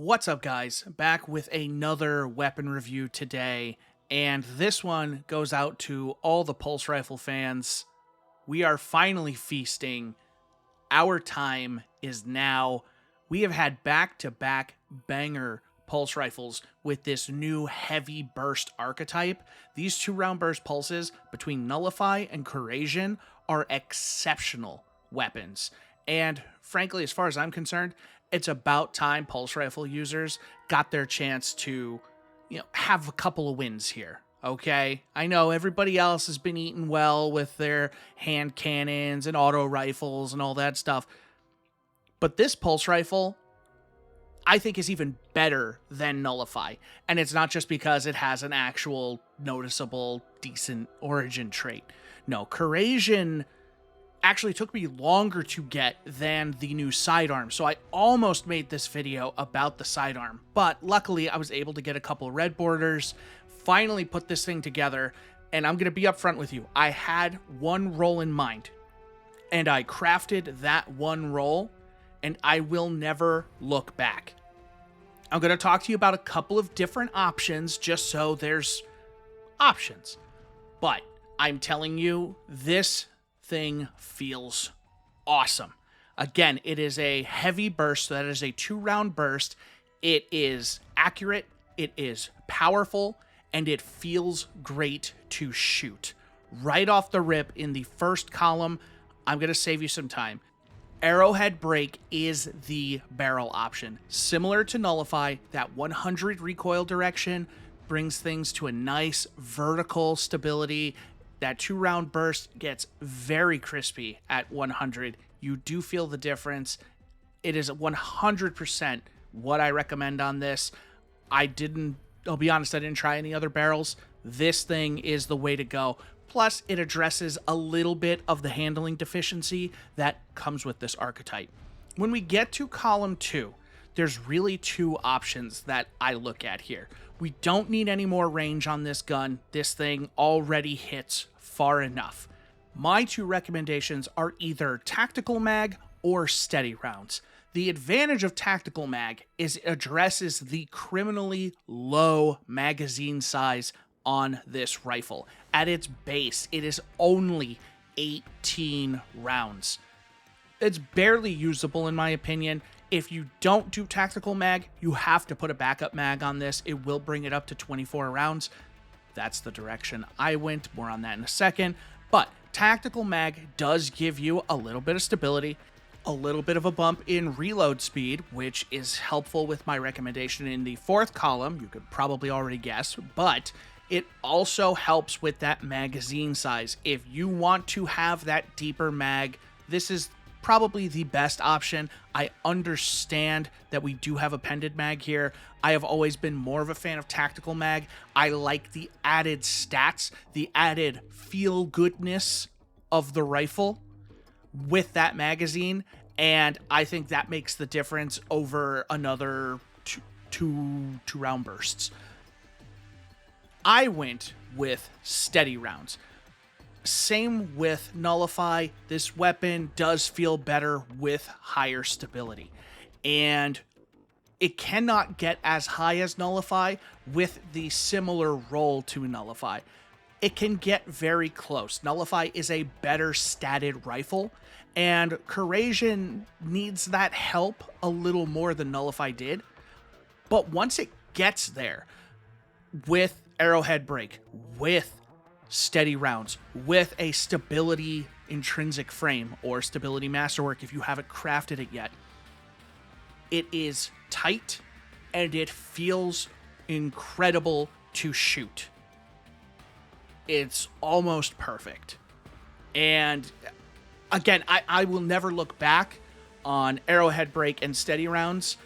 What's up, guys? Back with another weapon review today, and this one goes out to all the pulse rifle fans. We are finally feasting. Our time is now. We have had back-to-back banger pulse rifles with this new heavy burst archetype. These 2-round burst pulses between Nullify and Corrasion are exceptional weapons. And frankly, as far as I'm concerned, it's about time pulse rifle users got their chance to, have a couple of wins here. Okay? I know everybody else has been eating well with their hand cannons and auto rifles and all that stuff. But this pulse rifle, I think, is even better than Nullify. And it's not just because it has an actual noticeable, decent origin trait. No, Corrasion actually took me longer to get than the new sidearm, so I almost made this video about the sidearm, but luckily I was able to get a couple red borders, finally put this thing together, and I'm going to be upfront with you. I had one roll in mind, and I crafted that one roll, and I will never look back. I'm going to talk to you about a couple of different options, just so there's options, but I'm telling you, this thing feels awesome. Again, it is a heavy burst, so that is a 2-round burst. It is accurate, it is powerful, and it feels great to shoot. Right off the rip in the first column, I'm going to save you some time. Arrowhead Break is the barrel option. Similar to Nullify, that 100 recoil direction brings things to a nice vertical stability. That 2-round burst gets very crispy at 100. You do feel the difference. It is 100% what I recommend on this. I'll be honest, I didn't try any other barrels. This thing is the way to go. Plus, it addresses a little bit of the handling deficiency that comes with this archetype. When we get to column 2, there's really 2 options that I look at here. We don't need any more range on this gun. This thing already hits far enough. My 2 recommendations are either tactical mag or steady rounds. The advantage of tactical mag is it addresses the criminally low magazine size on this rifle. At its base, it is only 18 rounds. It's barely usable in my opinion. If you don't do tactical mag, you have to put a backup mag on this. It will bring it up to 24 rounds. That's the direction I went. More on that in a second. But tactical mag does give you a little bit of stability, a little bit of a bump in reload speed, which is helpful with my recommendation in the 4th column. You could probably already guess, but it also helps with that magazine size. If you want to have that deeper mag, this is probably the best option. I understand that we do have a pendant mag here. I have always been more of a fan of tactical mag. I like the added stats, the added feel goodness of the rifle with that magazine, and I think that makes the difference over another two-round bursts. I went with steady rounds. Same with Nullify. This weapon does feel better with higher stability. And it cannot get as high as Nullify with the similar roll to Nullify. It can get very close. Nullify is a better statted rifle, and Corrasion needs that help a little more than Nullify did. But once it gets there, with Arrowhead Break, with steady rounds, with a stability intrinsic frame or stability masterwork if you haven't crafted it yet, it is tight and it feels incredible to shoot. It's almost perfect. And again, I will never look back on Arrowhead Break and steady rounds.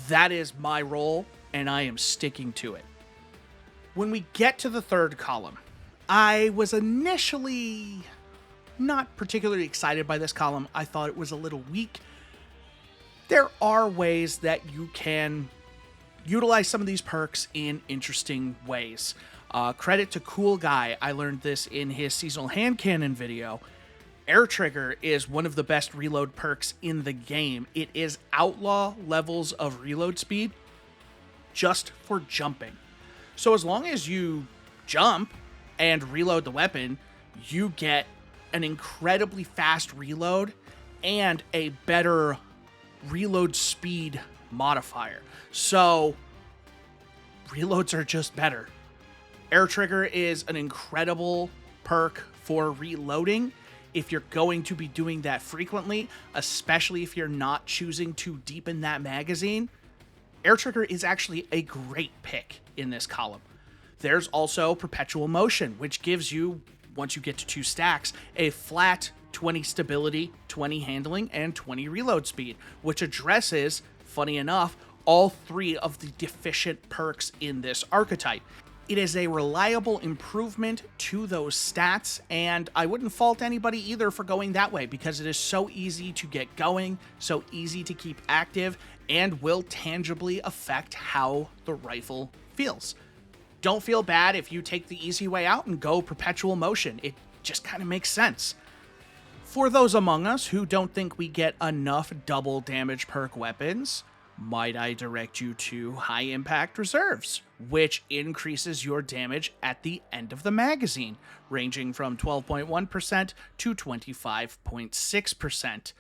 That is my role, and I am sticking to it. When we get to the 3rd column, I was initially not particularly excited by this column. I thought it was a little weak. There are ways that you can utilize some of these perks in interesting ways. Credit to Cool Guy. I learned this in his seasonal hand cannon video. Air Trigger is one of the best reload perks in the game. It is outlaw levels of reload speed just for jumping. So as long as you jump and reload the weapon, you get an incredibly fast reload and a better reload speed modifier. So reloads are just better. Air Trigger is an incredible perk for reloading if you're going to be doing that frequently, especially if you're not choosing to deepen that magazine. Air Trigger is actually a great pick in this column. There's also Perpetual Motion, which gives you, once you get to 2 stacks, a flat 20 stability, 20 handling, and 20 reload speed, which addresses, funny enough, all 3 of the deficient perks in this archetype. It is a reliable improvement to those stats, and I wouldn't fault anybody either for going that way, because it is so easy to get going, so easy to keep active, and will tangibly affect how the rifle feels. Don't feel bad if you take the easy way out and go Perpetual Motion. It just kind of makes sense. For those among us who don't think we get enough double damage perk weapons, might I direct you to High Impact Reserves, which increases your damage at the end of the magazine, ranging from 12.1% to 25.6%.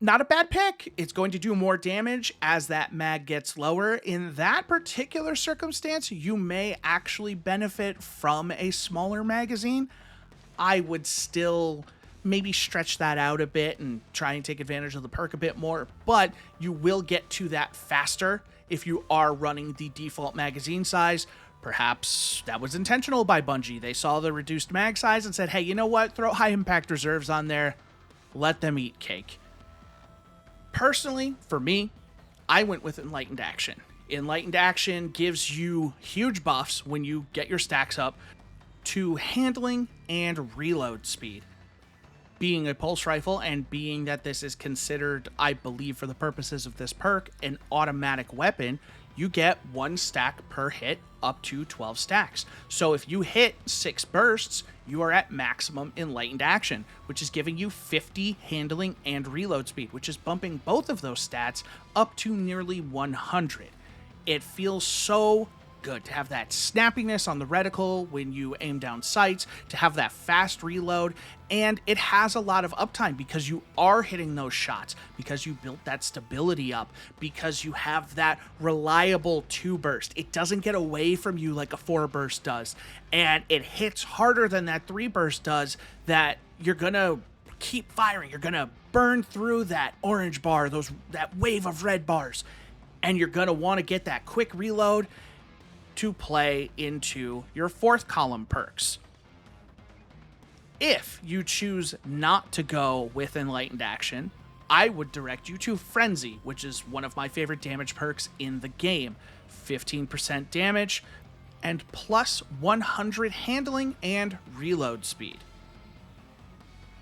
Not a bad pick. It's going to do more damage as that mag gets lower. In that particular circumstance, you may actually benefit from a smaller magazine. I would still maybe stretch that out a bit and try and take advantage of the perk a bit more, but you will get to that faster if you are running the default magazine size. Perhaps that was intentional by Bungie. They saw the reduced mag size and said, hey, you know what? Throw High Impact Reserves on there. Let them eat cake. Personally, for me, I went with Enlightened Action. Enlightened Action gives you huge buffs when you get your stacks up to handling and reload speed. Being a pulse rifle, and being that this is considered, I believe for the purposes of this perk, an automatic weapon, you get 1 stack per hit up to 12 stacks. So if you hit 6 bursts, you are at maximum Enlightened Action, which is giving you 50 handling and reload speed, which is bumping both of those stats up to nearly 100. It feels so good to have that snappiness on the reticle when you aim down sights, to have that fast reload, and it has a lot of uptime because you are hitting those shots, because you built that stability up, because you have that reliable 2 burst. It doesn't get away from you like a 4 burst does, and it hits harder than that 3 burst does, that you're gonna keep firing. You're gonna burn through that orange bar, that wave of red bars, and you're gonna want to get that quick reload to play into your 4th column perks. If you choose not to go with Enlightened Action, I would direct you to Frenzy, which is one of my favorite damage perks in the game. 15% damage and plus 100 handling and reload speed.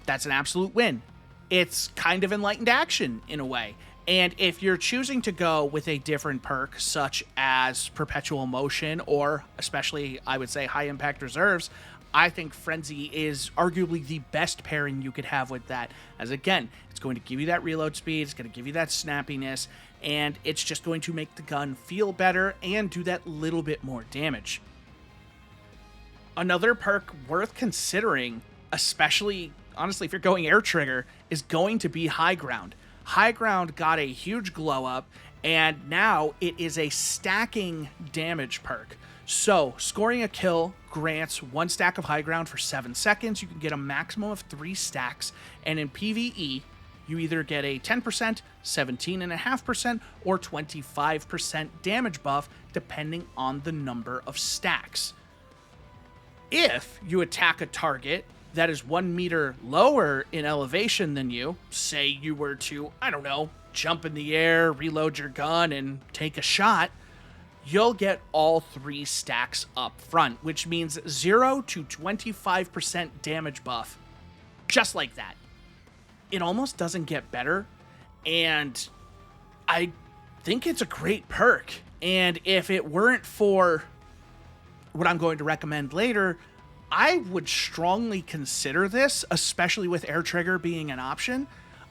That's an absolute win. It's kind of Enlightened Action in a way. And if you're choosing to go with a different perk, such as Perpetual Motion, or especially, I would say, High Impact Reserves, I think Frenzy is arguably the best pairing you could have with that. As again, it's going to give you that reload speed, it's going to give you that snappiness, and it's just going to make the gun feel better and do that little bit more damage. Another perk worth considering, especially, honestly, if you're going Air Trigger, is going to be High Ground. High Ground got a huge glow up, and now it is a stacking damage perk. So, scoring a kill grants 1 stack of High Ground for 7 seconds. You can get a maximum of 3 stacks, and in PvE, you either get a 10%, 17.5%, or 25% damage buff, depending on the number of stacks. If you attack a target that is 1 meter lower in elevation than you, say you were to, I don't know, jump in the air, reload your gun, and take a shot, you'll get all 3 stacks up front, which means 0 to 25% damage buff. Just like that. It almost doesn't get better, and I think it's a great perk. And if it weren't for what I'm going to recommend later, I would strongly consider this, especially with air trigger being an option.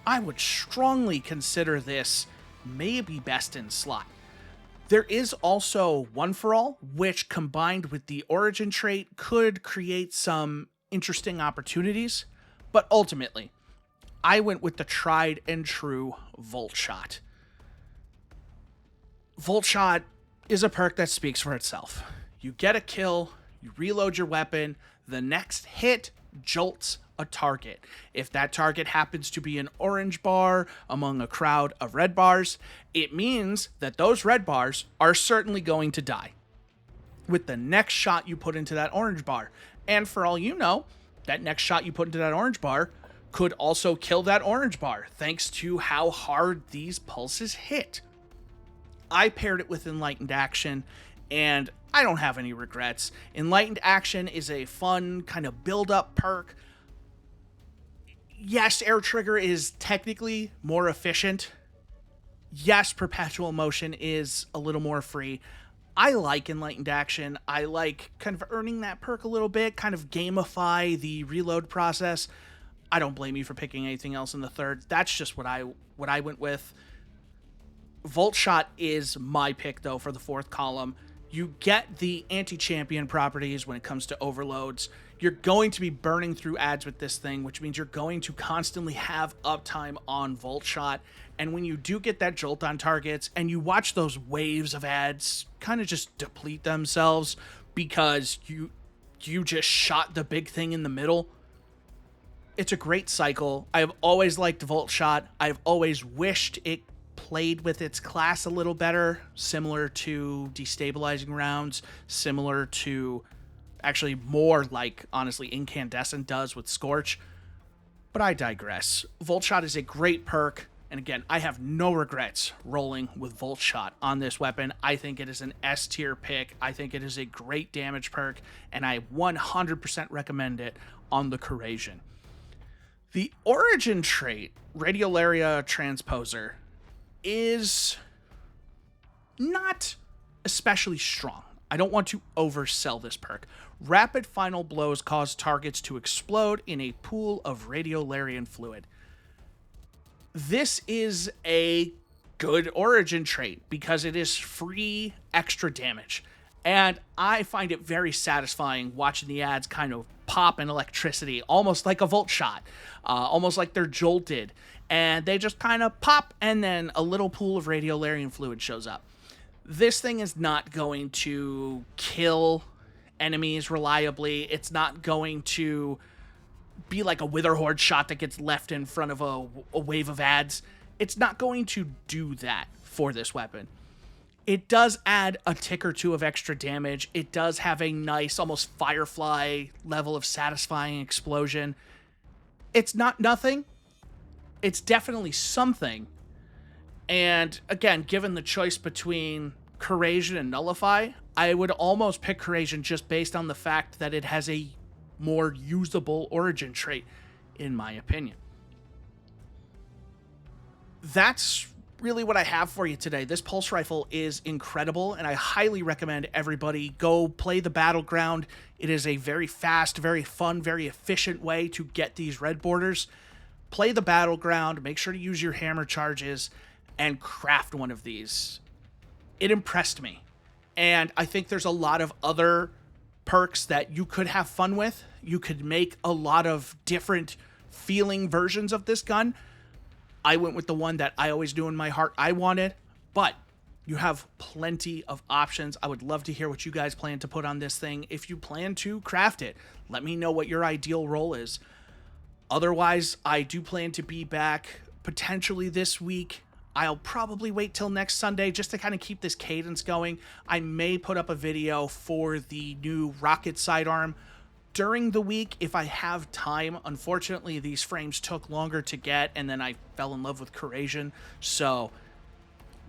I would strongly consider this maybe best in slot. There is also One for All, which combined with the Origin trait could create some interesting opportunities, but ultimately, I went with the tried and true Volt Shot. Volt Shot is a perk that speaks for itself. You get a kill, you reload your weapon, the next hit jolts a target. If that target happens to be an orange bar among a crowd of red bars, it means that those red bars are certainly going to die with the next shot you put into that orange bar. And for all you know, that next shot you put into that orange bar could also kill that orange bar, thanks to how hard these pulses hit. I paired it with Enlightened Action, and I don't have any regrets. Enlightened Action is a fun kind of build-up perk. Yes, Air Trigger is technically more efficient. Yes, Perpetual Motion is a little more free. I like Enlightened Action. I like kind of earning that perk a little bit, kind of gamify the reload process. I don't blame you for picking anything else in the third. That's just what I went with. Volt Shot is my pick, though, for the fourth column. You get the anti-champion properties when it comes to overloads. You're going to be burning through ads with this thing, which means you're going to constantly have uptime on Volt Shot. And when you do get that jolt on targets and you watch those waves of ads kind of just deplete themselves because you just shot the big thing in the middle, it's a great cycle. I've always liked Volt Shot. I've always wished it played with its class a little better, similar to Destabilizing Rounds, similar to actually more like, honestly, Incandescent does with Scorch. But I digress. Volt Shot is a great perk, and again, I have no regrets rolling with Volt Shot on this weapon. I think it is an S tier pick. I think it is a great damage perk, and I 100% recommend it on the Corrasion. The Origin trait, Radiolaria Transposer, is not especially strong. I don't want to oversell this perk. Rapid final blows cause targets to explode in a pool of radiolarian fluid. This is a good Origin trait because it is free extra damage. And I find it very satisfying watching the ads kind of pop in electricity, almost like a Volt Shot, almost like they're jolted. And they just kind of pop, and then a little pool of radiolarian fluid shows up. This thing is not going to kill enemies reliably. It's not going to be like a Wither Horde shot that gets left in front of a wave of ads. It's not going to do that for this weapon. It does add a tick or two of extra damage. It does have a nice, almost Firefly level of satisfying explosion. It's not nothing. It's definitely something. And again, given the choice between Corrasion and Nullify, I would almost pick Corrasion just based on the fact that it has a more usable Origin trait, in my opinion. That's really what I have for you today. This pulse rifle is incredible, and I highly recommend everybody go play the Battleground. It is a very fast, very fun, very efficient way to get these red borders. Play the Battleground, make sure to use your hammer charges, and craft one of these. It impressed me. And I think there's a lot of other perks that you could have fun with. You could make a lot of different feeling versions of this gun. I went with the one that I always knew in my heart I wanted, but you have plenty of options. I would love to hear what you guys plan to put on this thing. If you plan to craft it, let me know what your ideal role is. Otherwise, I do plan to be back potentially this week. I'll probably wait till next Sunday just to kind of keep this cadence going. I may put up a video for the new rocket sidearm during the week if I have time. Unfortunately, these frames took longer to get, and then I fell in love with Corrasion, so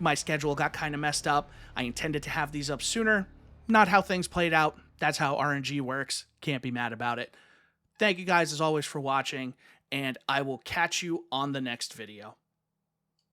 my schedule got kind of messed up. I intended to have these up sooner. Not how things played out. That's how RNG works. Can't be mad about it. Thank you guys, as always, for watching, and I will catch you on the next video.